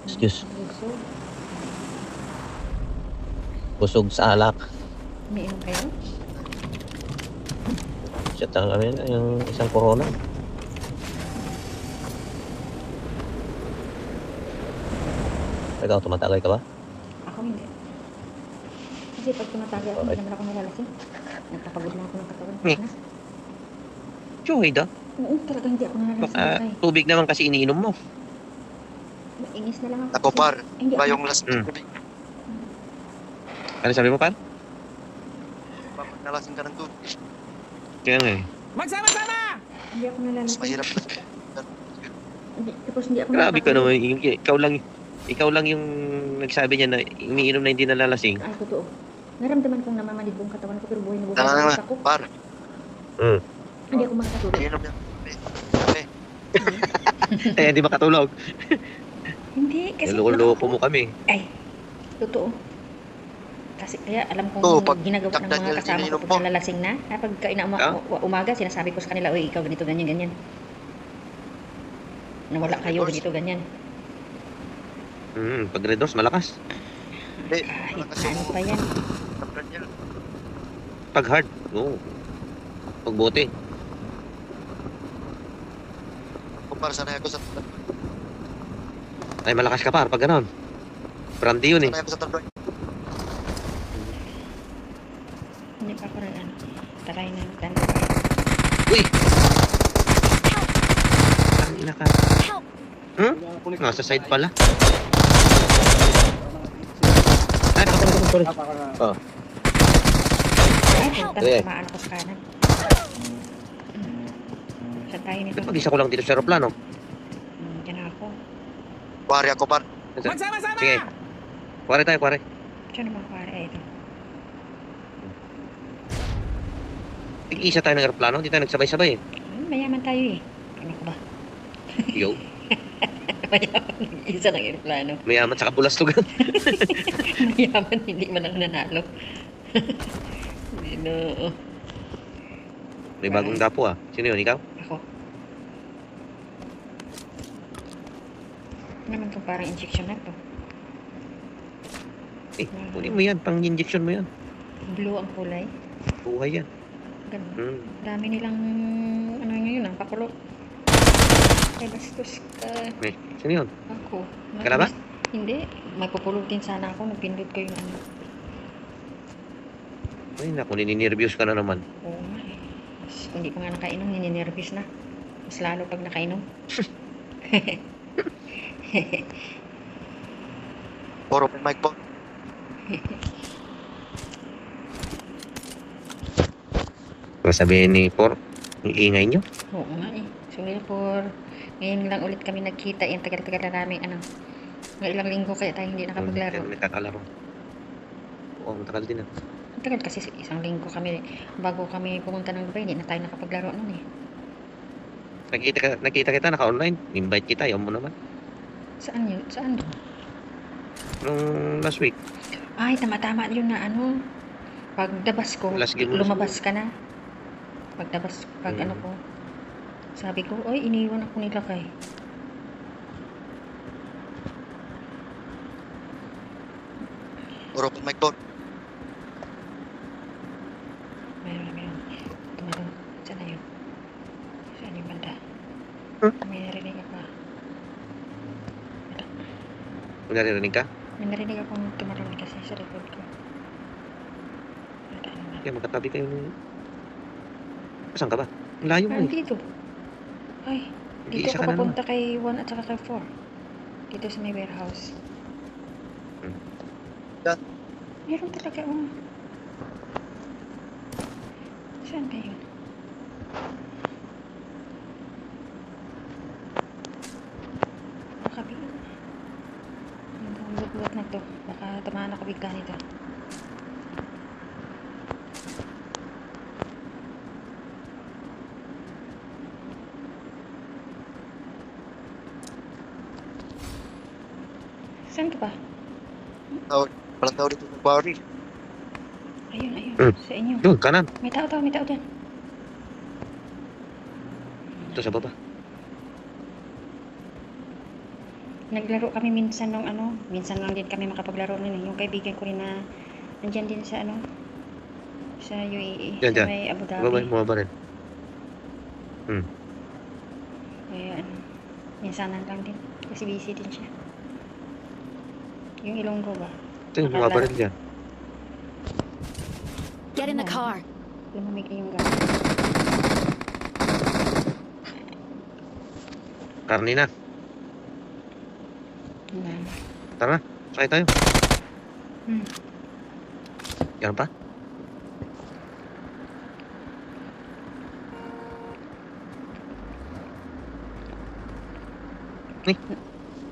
Excuse. Busog sa alak. Umiinom kayo? Shit lang kami na yung isang corona. Ikaw, tumatagay ka ba? Ako hindi. Kasi pag tumatagal ako, hindi naman ako nalalasing. Nagkakabod na ako ng katawan. Na? Joy da. Oo, talaga hindi ako nalalasing. Tubig naman kasi iniinom mo. Mainis na lang ako. Ako par, Hindi ba ako. yung last tubig? Ano sabi mo, par? Bakit nalasing ka ng tubig? Kaya nga eh. Magsama-sama! Hindi ako Mas nalalasing. mahirap. Tapos hindi ako Grabe ka nakakabod. naman. Ikaw lang yung nagsabi niya na umiinom na hindi nalalasing. Ay, totoo. Naramdaman kong namamanid buong katawan ko pero buhay na buhay Tama ako. par, Hindi ako makakatulog. inom yan. Kape. Eh, hindi makatulog. Hindi, kasi Niloko mo kami. Ay, totoo. Kasi kaya alam kong Oo, pag ginagawa ng Daniel mga kasama ko ininom pag mo. nalalasing na. Pagka umaga, sinasabi ko sa kanila, uy, ikaw ganito, ganyan, ganyan. Nawala kayo, Redoors? ganito, ganyan. Pag Red Doors, malakas. Hindi, Ay, malakas ano yung pa yan? kaplan niya. Pag hard, oo. Pag bote. Kumpara sanay ako sa Ay, malakas ka par, pag ganon. Brandy yun eh. sanay ako sa tandroid. Hindi pa ako rin, ano, taray na, Uy! Ang ina ka. Nasa side pala. Ay, sorry. Oh. Ay, punta Eh. na, tamaan ako sa kanan. Saan tayo nito? Mag-isa ko lang dito sa aeroplano. Diyan ako. Wari ako par. Magsama-sama! Sige. Kuwari tayo, kuwari. Diyan naman pare, ito. Tig-isa tayo ng aeroplano, hindi tayo nagsabay-sabay eh. Mayaman tayo eh. Ano ko ba? Yo, Mayaman, isa ng aeroplano. mayaman sa kapulastugan. Mayaman, hindi man lang nanalo. Hindi na. May bagong dapo ah. Sino yun, ikaw? Ako. Ano naman itong parang injection na to? Eh, kunin mo yan, pang-injection mo yan. Blue ang kulay. Buhay yan. Ganun. Dami nilang, ano ngayon, ang pakulo. Ay, bastos ka. Eh, sino yun? Ako. Ka na ba? Hindi. May pupulutin sana ako nung pinload ko yung ano. Ay, naku, nininervyos ka na naman. Oo nga eh. Mas, kung hindi pa nga nakainom, nininervous na. Mas lalo pag nakainom. Or open mic po. Sabihin ni Por, ang ingay nyo. Oo nga eh. Sorry for ngayon lang ulit kami nagkita. Yung tagal-tagal na namin ano. Ng ilang linggo kaya tayo hindi nakapaglaro. Nagkakalaro. Oo, matagal din ah. Ang tagal kasi isang linggo kami bago kami pumunta ng Dubai. Hindi na tayo nakapaglaro nun eh. Nakita kita, naka-online. Invite kita, ayaw mo naman. Saan yun? Saan yun? Nung last week. Ay, tama-tama yun na ano. Pagdabas ko, Last game mo na lumabas ka na. Pagdabas, pag Mm. ano ko. Sabi ko, oy, iniwan ako nila kay. Or open mic po. Meron. Tumalong. Saan na yun? Saan yung banda? May narinig ako. Kung naririnig ka, May narinig akong tumalong kasi sa record ko. Wala naman. kaya magkatabi kayo nung... Saan ka ba? Ang layo mo Ah, eh. dito. Ay, dito Nag-iisa ako ka na papunta kay 1 at saka kay 4. Dito sa may warehouse. Yan. Meron talaga, oh. Saan ba yun? Nakabilo. Ang bulat na to. Baka tamaan ako bigla nito. Saan ka ba? Walang tao dito ng Wari. Ayun. Sa inyo. Doon, kanan. May tao dyan. Ito sa baba. Naglaro kami minsan nung minsan lang din kami makapaglaro nun eh. Yung kaibigan ko rin na nandyan din sa sa UAE, Diyan, sa diyan. may Abu Bumaba, Dhabi. bumaba rin. Kaya minsanan lang din. Kasi busy din siya. Yung Ilonggo ba? Ito, bumaba rin dyan. Get in the car. Lumamig na yung gamit. Karni na. Yan. Tara, sakay tayo. Hmm. Yan pa?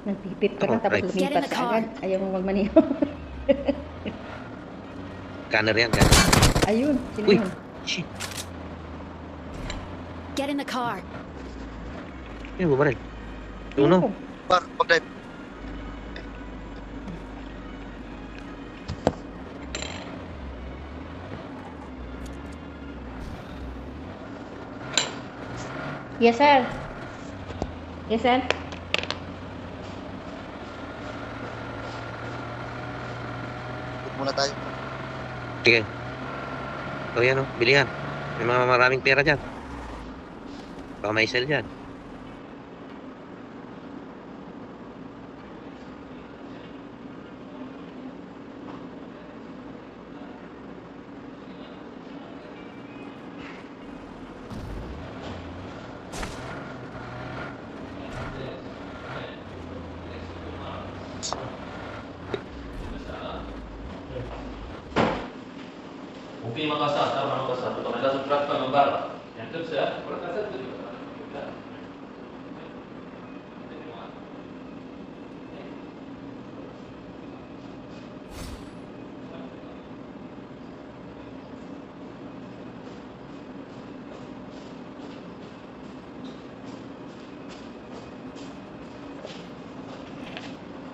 Nagpipip ka Ako, na tapos right. Get in lumipat the ka car. agad. Ayaw mo magmaniho. Gunner yan, gunner. Ayun, sino Uy. yun? Shit. Get in the car. Yan, bumaba rin. Uno. Par, pag-drive. Yes, sir. Yes, sir. Huwag muna tayo. Sige. O yan o, bilihan. May mga maraming pera dyan. Baka may sell dyan. وفي مقاسات 4 مقاسات طبعا لازم تركبها من برا يعني تمسح وركزت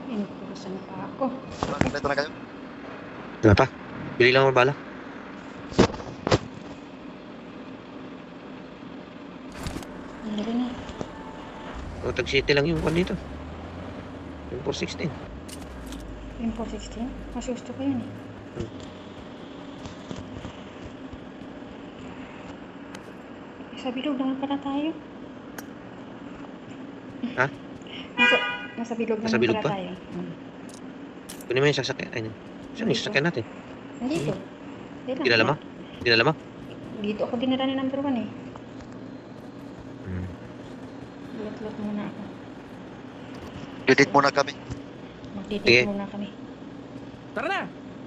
Inutusan pa ako. Kompleto na kayo. Wala pa. Bili lang ang bala. Ano rin na? O, tag city lang yung kwan dito. Yung 416. Yung 416? Mas gusto ko yun eh. Sa bilog naman pala tayo. Ha? Nasa bilog Nasa naman bilog pala pa? tayo. Kunin mo yung sasakyan. Ayun. Saan yung sasakyan natin? Nandito. Dito. Dinala mo? Dinala mo? Dito ako dinala ni number 1 eh. Hmm. Lot-lot muna ako. Edit muna kami. Sige. Magdidate muna kami. Tara na!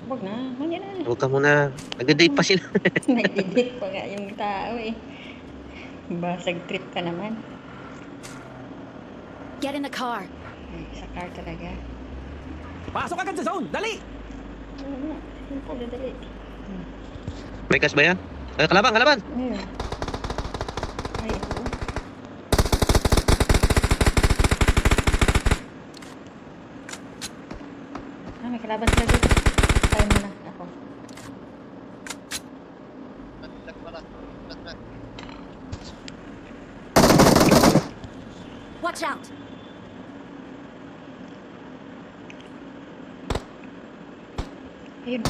Huwag na. Huwag na. Huwag ka muna. Nagde-date pa sila. Nagdidate pa nga yung tao eh. Basag trip ka naman. Get in the car. Ay, sa car talaga. Pasok agad sa zone! Dali! Oo, simple, dali. May cash ba yan? Ay, kalaban, kalaban! Ayun. Ay, ito. May kalaban sila dito. Tayo muna ako. Watch out. Ayun.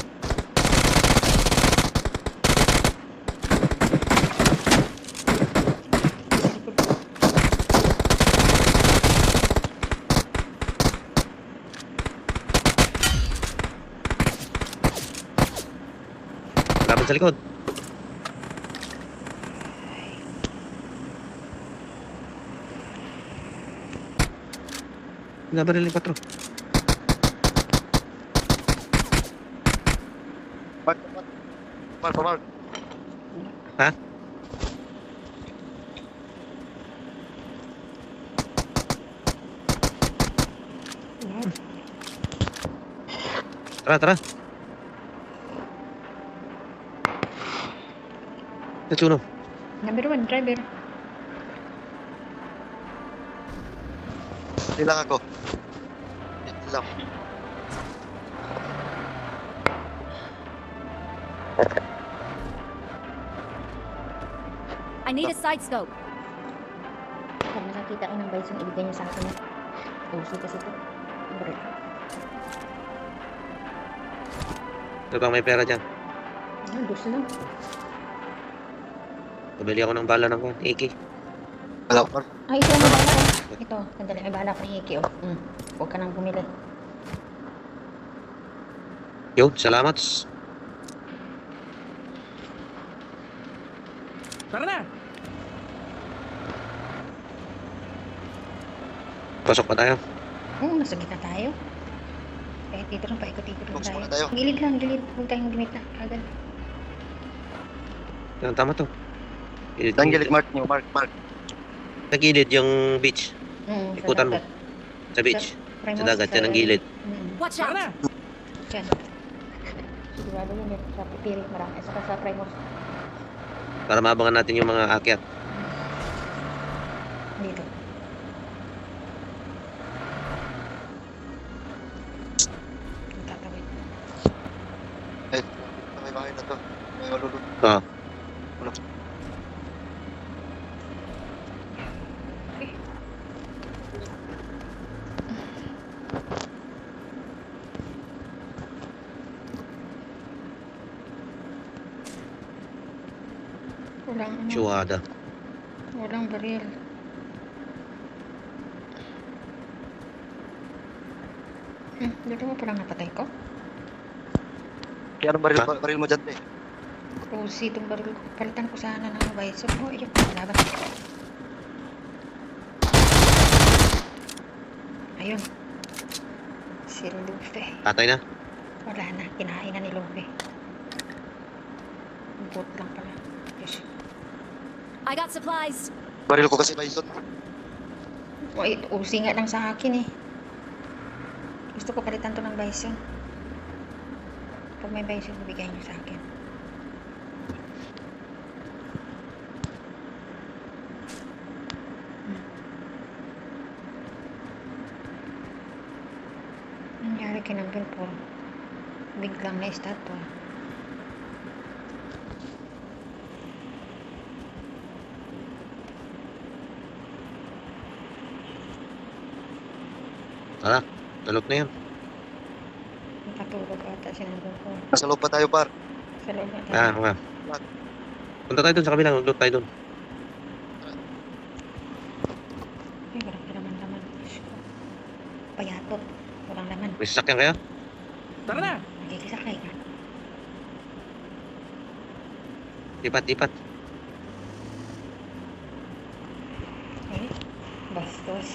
Kalaban sa likod. Nabaril yung 4. Mark. Ha? Tara, tara. Sa Chuno. Number 1, driver. Hindi lang ako. Hindi lang. I need a side scope. Pag nakakita ko ng bison, ibigay niyo sa akin. Uso kasi ito. Baril. Ito bang may pera dyan? Dos lang. Pabili ako ng bala ng AK. Wala, par. Ay, ito ang bala ko. Ito, sandali. May bala ko ng Iki, oh. Huwag ka nang bumili. Yo, salamat. Tara na! Pasok pa tayo. Oo, nasa gitna tayo. Kahit dito lang, paikot-ikot lang Books tayo. muna tayo. Gilid lang, gilid. Huwag tayong gimit na. Agad. Yan, tama to. Gilid, Saan gilid, Mark? New Mark, Mark. Sa gilid yung beach. Sa Ikutan mo. dagat. Sa beach. Primos, Sa dagat, yan ang gilid. Watch Tara out! na! Diyan. Sigurado yun, may sa pipirit marami. Saka sa Primos. Para maabangan natin yung mga akyat. Dito. Tatawid. Eh, may bahay na to. May malulun. Oo. Walang ano. Tsuwada. Walang baril. Dito mo palang napatay ko? Kaya anong baril, Ha? baril mo dyan, eh? Uzi itong baril ko. Palitan ko sana ng visor. Oh, yun. Laban. Ayun. Si Lupe. Tatay na. Wala na. Kinain na ni Lupe. Bot lang pala. Yes. I got supplies. Baril ko kasi Bison. Uy, uzi nga lang sa akin eh. Gusto ko palitan to ng bison. Pag may bison, bibigay niyo sa akin. Nangyari kay number 4. Biglang na-start to. Tara. Talok na yan. Nakatulog ata si number 4. Nasa loob pa tayo, par. Sa loob na tayo. Nga. Punta tayo dun sa kabilang. Loot tayo dun. Ay, walang laman-laman. Diyos ko. Payatot. Walang laman. May sasakyan kaya? Tara na! Nagkikisakay ka. Ipat. Eh, bastos.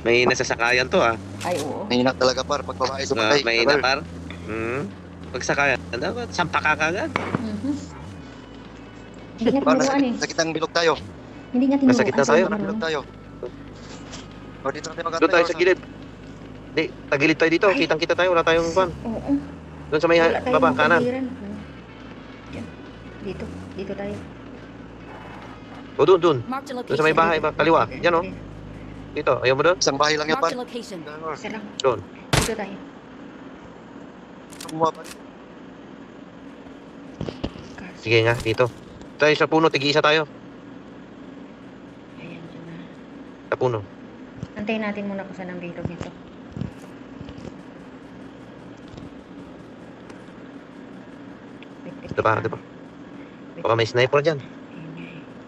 May nasasakayan to ah. Ay, oo. May inak talaga, par. Pag babae sumakay. May Par. inapar. Pagsakayan. Dapat sampa ka kagad. Hindi nga Par, tinuruan eh. sa kitang bilog tayo. Hindi nga tinuruan. Nasa gitna Saan tayo? ba Bilog marunong? tayo. O, dito natin magantay. Doon tayo sa gilid. Di, tagilid tayo dito. Ay. Kitang-kita tayo. Wala tayong pan. Oo. Doon sa may Wala tayong baba, kanan. mapagiran. Yan. Dito. Dito tayo. O doon. Marked a Doon sa may location. bahay, kaliwa. Yan o. Dito. Ayaw mo doon? Isang bahay lang yan, par. Marked a location. Isa lang. Doon. Dito tayo. Kumuha, par. Kasi. Sige nga, dito. Tayo sa puno. Tig-isa tayo. Ayan, dyan na. Sa puno. Antayin natin muna kung saan ang bilog nito. Dito pa. Baka may sniper dyan.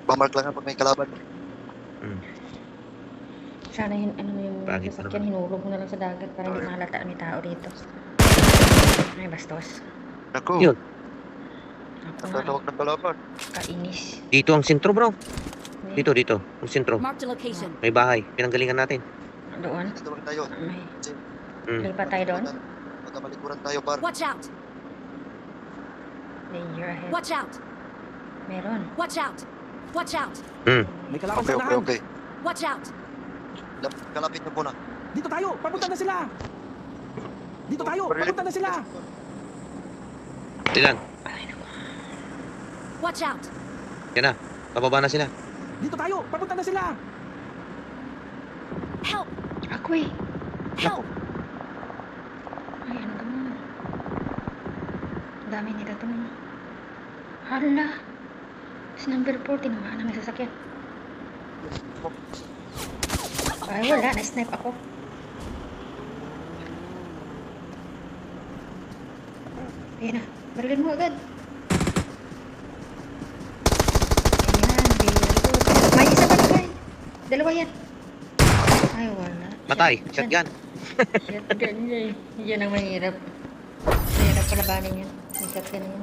Pamark lang yan pag may kalaban. Sana yun, ano yung Bakit sasakyan, naman? hinulog mo na lang sa dagat para hindi mahalata may tao dito. Ay, bastos. Ako. Yun. Ako Tatawag ng kalaban. kainis. Dito ang sentro, bro. Dito. Ang sentro. Marked a location. May bahay. Pinanggalingan natin. Doon. Dito lang tayo. May Mm. lipat tayo doon. Pagkamalikuran tayo, par. Watch out! Danger ahead. Watch out! Meron. Watch out! Watch out! May kalaban Okay, sa okay, unahan. okay. Watch out! Kalapit niyo muna. Dito tayo! Papunta na sila! Dito tayo! Barilin. Papunta na sila! Ilan? Watch out! Yan na. Pababa na sila. Dito tayo! Papunta na sila! Help! Ako eh. Help! Ay, ano naman. Ang dami nila ito naman. Hala. Si number 4, tinamaan na may sasakyan. Ay, wala. Na-snipe ako. Ayan na. Barilin mo agad. Ayan, very good. May isa pa na guys. Dalawa yan. Ay, wala. Matay. Shotgun. Shotgun niya eh. Yan ang mahirap. Mahirap palabanin yun. May shotgun yun.